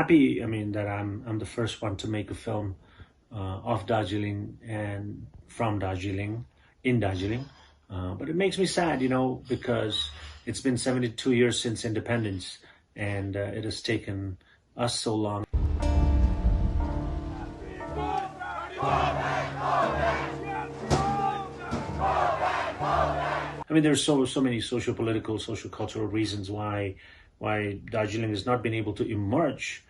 happy, I mean, that I'm the first one to make a film of Darjeeling and from Darjeeling, in Darjeeling. But it makes me sad, because it's been 72 years since independence, and it has taken us so long. I mean, there's so many socio-political, socio-cultural reasons why Darjeeling has not been able to emerge,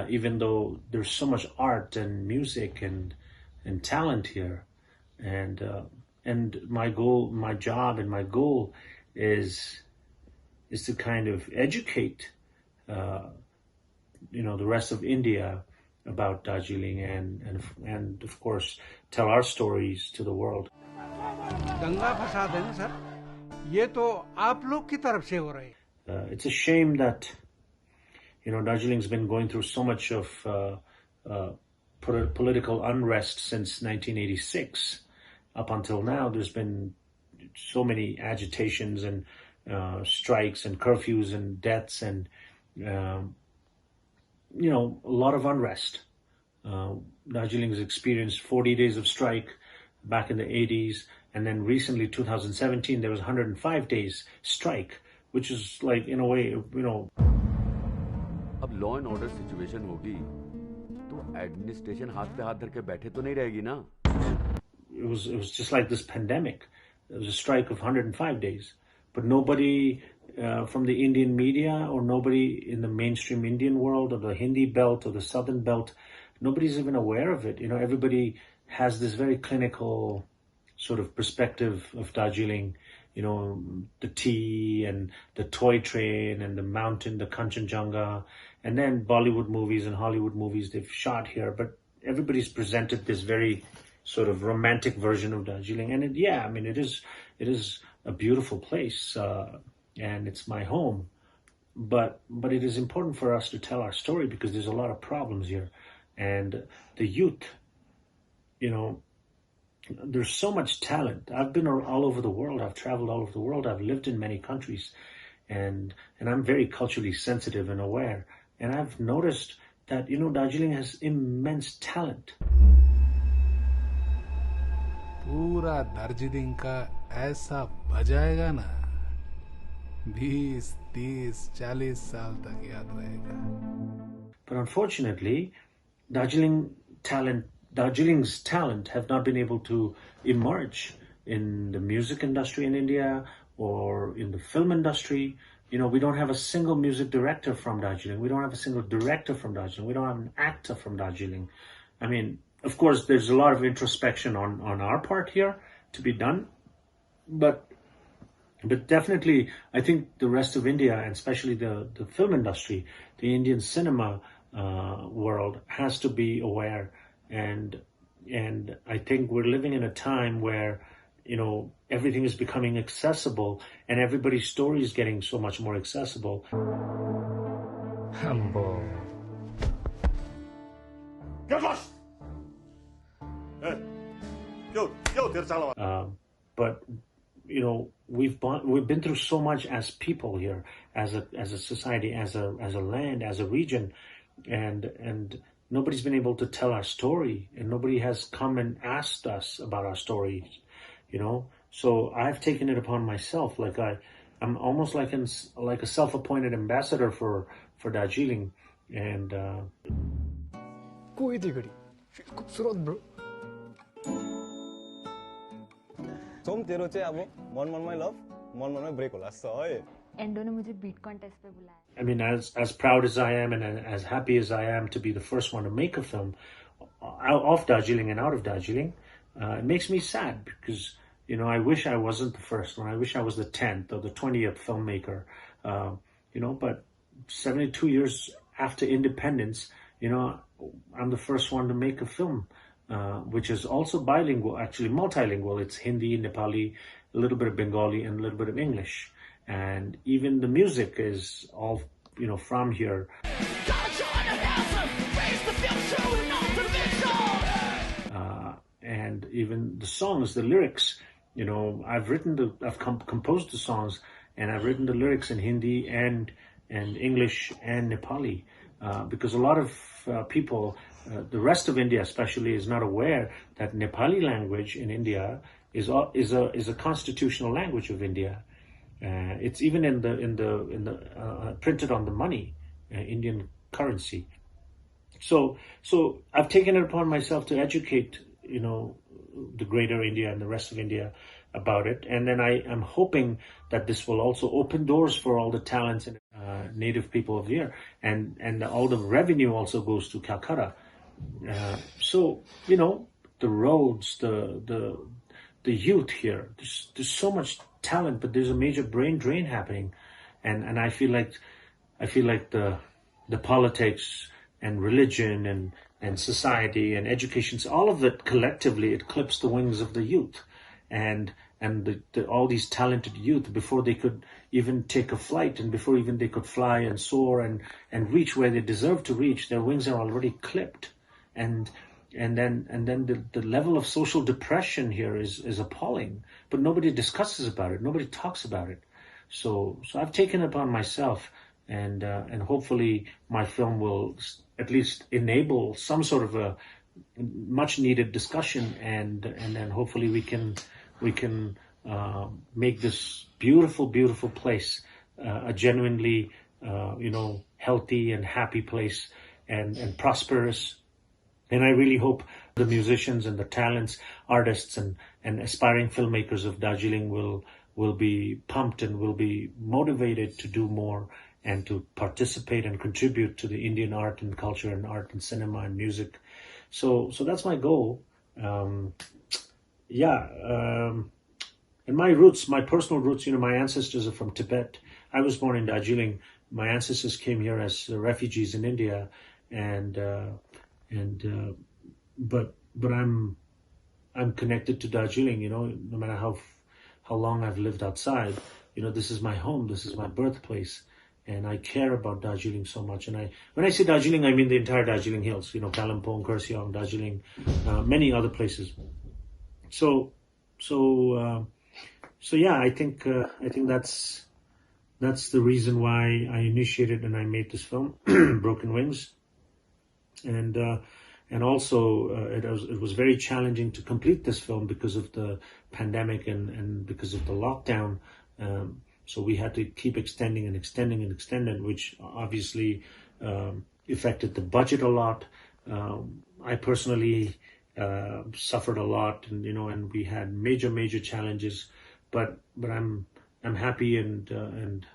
even though there's so much art and music and talent here. And my goal, my job, and my goal is to kind of educate, the rest of India about Darjeeling and of course tell our stories to the world. दंगा फसाद है ना sir, ये तो आप लोग की तरफ से हो रहे हैं. It's a shame that Darjeeling's been going through so much of political unrest since 1986. Up until now, there's been so many agitations and strikes and curfews and deaths and a lot of unrest. Darjeeling has experienced 40 days of strike back in the 80s, and then recently 2017 there was 105 days strike, which is like, in a way, अब law and order situation होगी तो administration हाथ पे हाथ धर के बैठे तो नहीं रहेगी ना. It was just like this pandemic. There was a strike of 105 days, but nobody from the Indian media or nobody in the mainstream Indian world or the Hindi belt or the Southern belt, nobody's even aware of it. Everybody has this very clinical sort of perspective of Darjeeling, the tea and the toy train and the mountain, the Kanchenjunga, and then Bollywood movies and Hollywood movies they've shot here. But everybody's presented this very sort of romantic version of Darjeeling. And it is a beautiful place, and it's my home. But it is important for us to tell our story because there's a lot of problems here. And the youth, there's so much talent. I've been all over the world. I've traveled all over the world. I've lived in many countries, and I'm very culturally sensitive and aware. And I've noticed that, Darjeeling has immense talent. पूरा दार्जिलिंग का ऐसा बजाएगा ना, 20, 30, 40 साल तक याद रहेगा. But unfortunately, Darjeeling's talent have not been able to emerge in the music industry in India or in the film industry. We don't have a single music director from Darjeeling. We don't have a single director from Darjeeling. We don't have an actor from Darjeeling. I mean, of course, there's a lot of introspection on our part here to be done. But definitely, I think the rest of India, and especially the film industry, the Indian cinema world, has to be aware. And I think we're living in a time where, everything is becoming accessible and everybody's story is getting so much more accessible. Humble. Get lost! But we've been through so much as people here, as a society, as a land, as a region, and nobody's been able to tell our story, and nobody has come and asked us about our stories, So I've taken it upon myself, like I'm almost like a self-appointed ambassador for Darjeeling, and. कोई थी घड़ी खूबसूरत bro. सोम तेरो चाहिँ अब मनमनमै लभ मनमनमै break होला जस्तो है. एन्डो ने मुझे बीट कॉन्टेस्ट पे बुलाया. I mean, as proud as I am and as happy as I am to be the first one to make a film of Darjeeling and out of Darjeeling, it makes me sad because, I wish I wasn't the first one. I wish I was the 10th or the 20th filmmaker, but 72 years after independence, I'm the first one to make a film, which is also bilingual, actually multilingual. It's Hindi, Nepali, a little bit of Bengali, and a little bit of English. And even the music is all, from here. And even the songs, the lyrics, I've composed the songs, and I've written the lyrics in Hindi and English and Nepali. because a lot of people, the rest of India especially, is not aware that Nepali language in India is a constitutional language of India. It's even in the printed on the money, Indian currency. So I've taken it upon myself to educate, the greater India and the rest of India about it. And then I am hoping that this will also open doors for all the talents and native people of here. And all the revenue also goes to Calcutta. So, the roads, the youth here, there's so much talent, but there's a major brain drain happening. And I feel like the politics and religion and society and education, all of it collectively, it clips the wings of the youth. And all these talented youth, before they could even take a flight and before even they could fly and soar and reach where they deserve to reach, their wings are already clipped. And then the level of social depression here is appalling, but nobody discusses about it. Nobody talks about it. So I've taken it upon myself, and hopefully my film will at least enable some sort of a much needed discussion, and then hopefully we can make this beautiful place a genuinely healthy and happy place and prosperous. And I really hope the musicians and the talents, artists and aspiring filmmakers of Darjeeling will be pumped and will be motivated to do more and to participate and contribute to the Indian art and culture and art and cinema and music. So that's my goal. And my roots, my personal roots, my ancestors are from Tibet. I was born in Darjeeling. My ancestors came here as refugees in India, but I'm connected to Darjeeling. No matter how long I've lived outside, this is my home. This is my birthplace, and I care about Darjeeling so much. And when I say Darjeeling, I mean the entire Darjeeling Hills. Kalimpong, Kurseong, Darjeeling, many other places. So yeah, I think that's the reason why I initiated and I made this film, Broken Wings. And also it was very challenging to complete this film because of the pandemic and because of the lockdown. So we had to keep extending, which obviously affected the budget a lot. I personally suffered a lot, and we had major challenges. But I'm happy and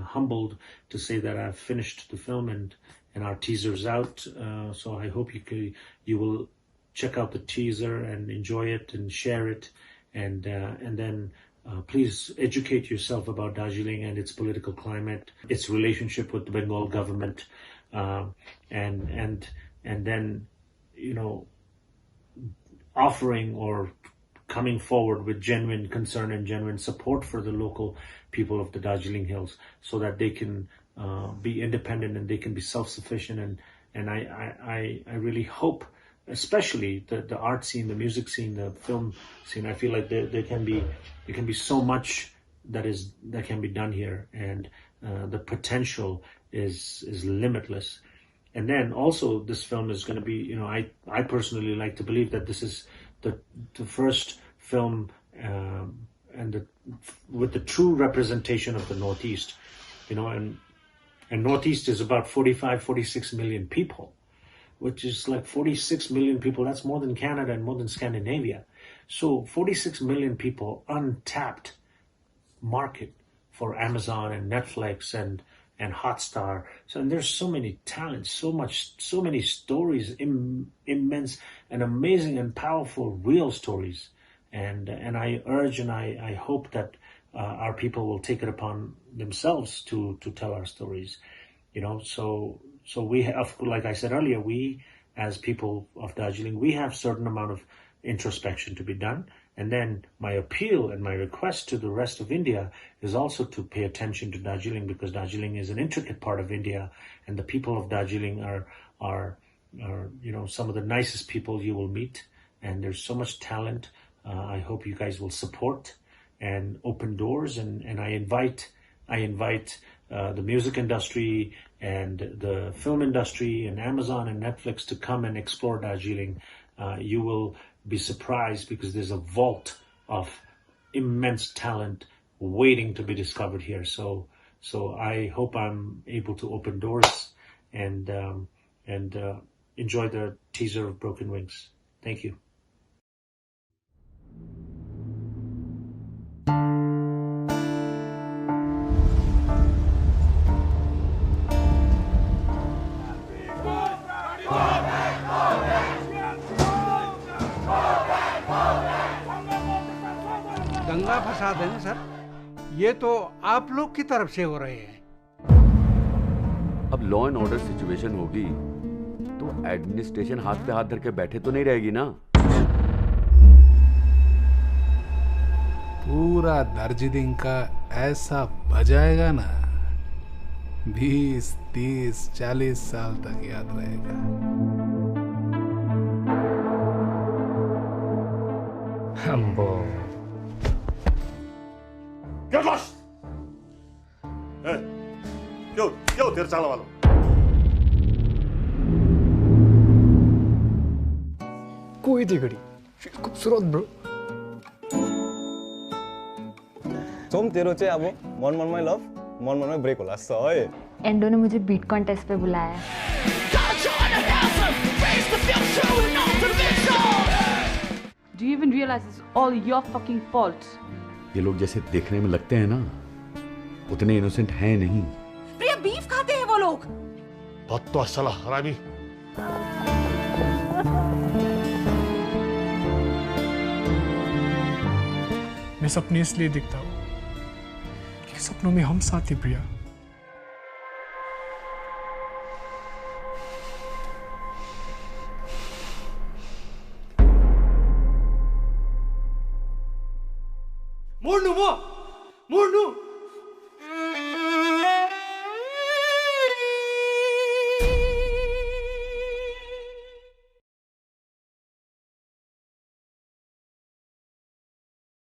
humbled to say that I've finished the film and our teaser's out. So I hope you will check out the teaser and enjoy it and share it, and then please educate yourself about Darjeeling and its political climate, its relationship with the Bengal government, and then offering or coming forward with genuine concern and genuine support for the local people of the Darjeeling Hills, so that they can be independent and they can be self-sufficient. And I really hope, especially the art scene, the music scene, the film scene, I feel like there can be so much that can be done here, and the potential is limitless. And then also this film is going to be, I personally like to believe that this is the first film with the true representation of the Northeast, and Northeast is about 46 million people, which is like 46 million people. That's more than Canada and more than Scandinavia. So 46 million people, untapped market for Amazon and Netflix and Hotstar. So and there's so many talents, so many stories, immense and amazing and powerful real stories. And I urge and I hope that our people will take it upon themselves to tell our stories. So we have, like I said earlier, we as people of Darjeeling, we have certain amount of introspection to be done. And then my appeal and my request to the rest of India is also to pay attention to Darjeeling, because Darjeeling is an intricate part of India, and the people of Darjeeling are some of the nicest people you will meet, and there's so much talent. I hope you guys will support and open doors, and I invite the music industry and the film industry and Amazon and Netflix to come and explore Darjeeling, you will be surprised because there's a vault of immense talent waiting to be discovered here. So I hope I'm able to open doors and enjoy the teaser of Broken Wings. Thank you. दंगा फसाद है ना sir, ये तो आप लोग की तरफ से हो रहे हैं। अब लॉ एंड ऑर्डर सिचुएशन होगी तो एडमिनिस्ट्रेशन हाथ पे हाथ धर के बैठे तो नहीं रहेगी ना। पूरा दार्जिलिंग का ऐसा बजाएगा ना, 20, 30, 40 साल तक याद रहेगा। Ambo. Get lost! Hey, क्यों तेरे चाला वालों? कोई थी घड़ी, खूबसूरत ब्रो। सोम तेरो चाहिँ अब मन मनमै लभ मन मनमै ब्रेक होला है। एंडो ने मुझे बीट कॉन्टेस्ट पे बुलाया है। Do you even realize it's all your fucking fault? ये लोग जैसे देखने में लगते हैं ना, उतने इनोसेंट हैं नहीं। प्रिया, बीफ खाते हैं वो लोग। बत्तवा साला हरामी। मैं सपने इसलिए देखता हूँ कि सपनों में हम साथ ही प्रिया। मोड़नू